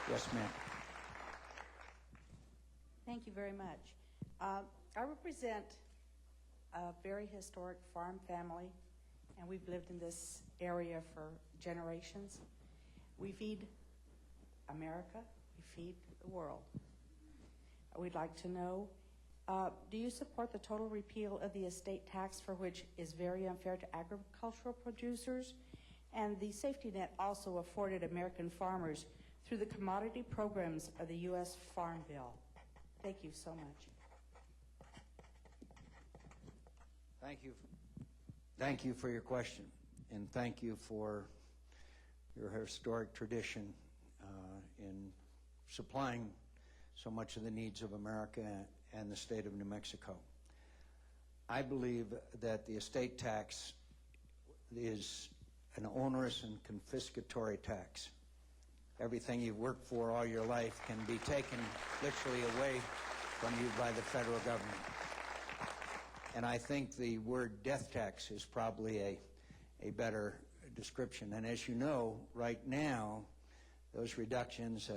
Yes, ma'am. Thank you very much. I represent a very historic farm family, and we've lived in this area for generations. We feed America, we feed the world. We'd like to know, do you support the total repeal of the estate tax, for which is very unfair to agricultural producers, and the safety net also afforded American farmers through the commodity programs of the U.S. Farm Bill? Thank you so much. Thank you. Thank you for your question, and thank you for your historic tradition in supplying so much of the needs of America and the state of New Mexico. I believe that the estate tax is an onerous and confiscatory tax. Everything you've worked for all your life can be taken literally away from you by the federal government. And I think the word death tax is probably a better description. And as you know, right now, those reductions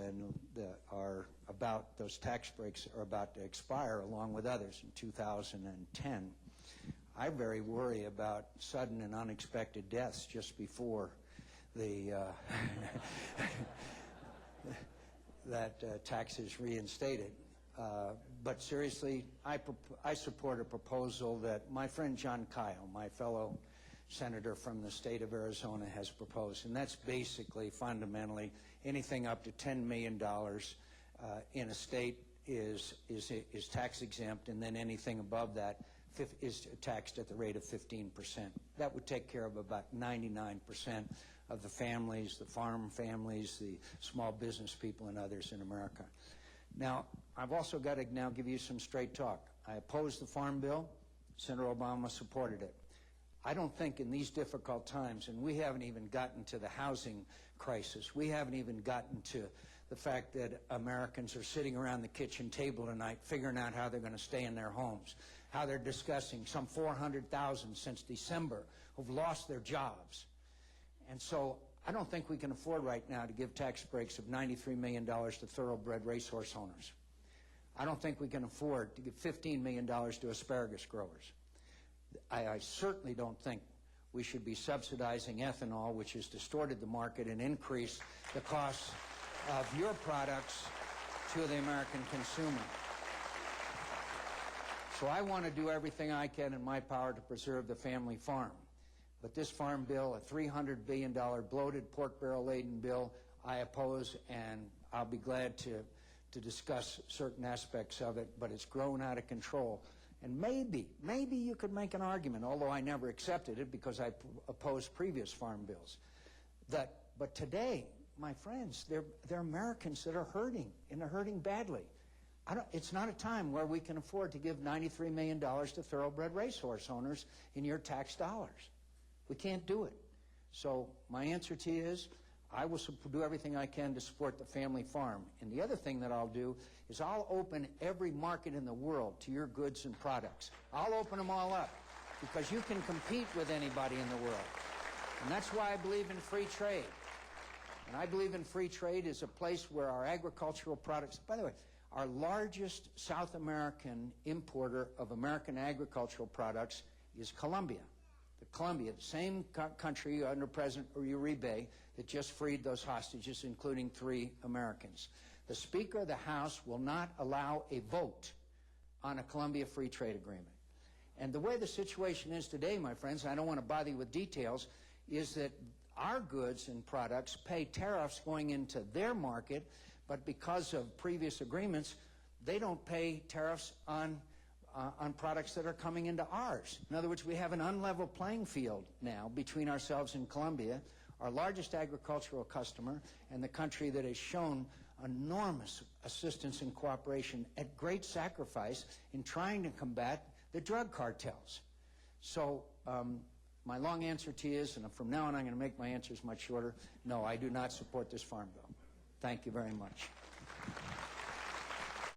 are about, those tax breaks are about to expire along with others in 2010. I very worry about sudden and unexpected deaths just before the that tax is reinstated. But seriously, I support a proposal that my friend John Kyle, my fellow senator from the state of Arizona, has proposed, and that's basically fundamentally anything up to $10 million in a state is tax exempt, and then anything above that is taxed at the rate of 15%. That would take care of about 99% of the families, the farm families, the small business people, and others in America. Now, I've also got to now give you some straight talk. I opposed the Farm Bill. Senator Obama supported it. I don't think in these difficult times, and we haven't even gotten to the housing crisis, we haven't even gotten to the fact that Americans are sitting around the kitchen table tonight figuring out how they're going to stay in their homes, how they're discussing some 400,000 since December who've lost their jobs. And so I don't think we can afford right now to give tax breaks of $93 million to thoroughbred racehorse owners. I don't think we can afford to give $15 million to asparagus growers. I certainly don't think we should be subsidizing ethanol, which has distorted the market and increased the cost of your products to the American consumer. So I want to do everything I can in my power to preserve the family farm. But this Farm Bill, a $300 billion bloated pork barrel-laden bill, I oppose, and I'll be glad to discuss certain aspects of it, but it's grown out of control. And maybe you could make an argument, although I never accepted it because I opposed previous farm bills, but today, my friends, they're Americans that are hurting, and they're hurting badly. It's not a time where we can afford to give $93 million to thoroughbred racehorse owners in your tax dollars. We can't do it. So my answer to you is, I will do everything I can to support the family farm. And the other thing that I'll do is I'll open every market in the world to your goods and products. I'll open them all up because you can compete with anybody in the world. And that's why I believe in free trade. And I believe in free trade as a place where our agricultural products, by the way, our largest South American importer of American agricultural products is Colombia. Colombia, the same country under President Uribe that just freed those hostages, including 3 Americans. The Speaker of the House will not allow a vote on a Colombia free trade agreement. And the way the situation is today, my friends, and I don't want to bother you with details, is that our goods and products pay tariffs going into their market, but because of previous agreements, they don't pay tariffs on products that are coming into ours. In other words, we have an unlevel playing field now between ourselves and Colombia, our largest agricultural customer, and the country that has shown enormous assistance and cooperation at great sacrifice in trying to combat the drug cartels. So my long answer to you is, and from now on I'm going to make my answers much shorter, no, I do not support this farm bill. Thank you very much.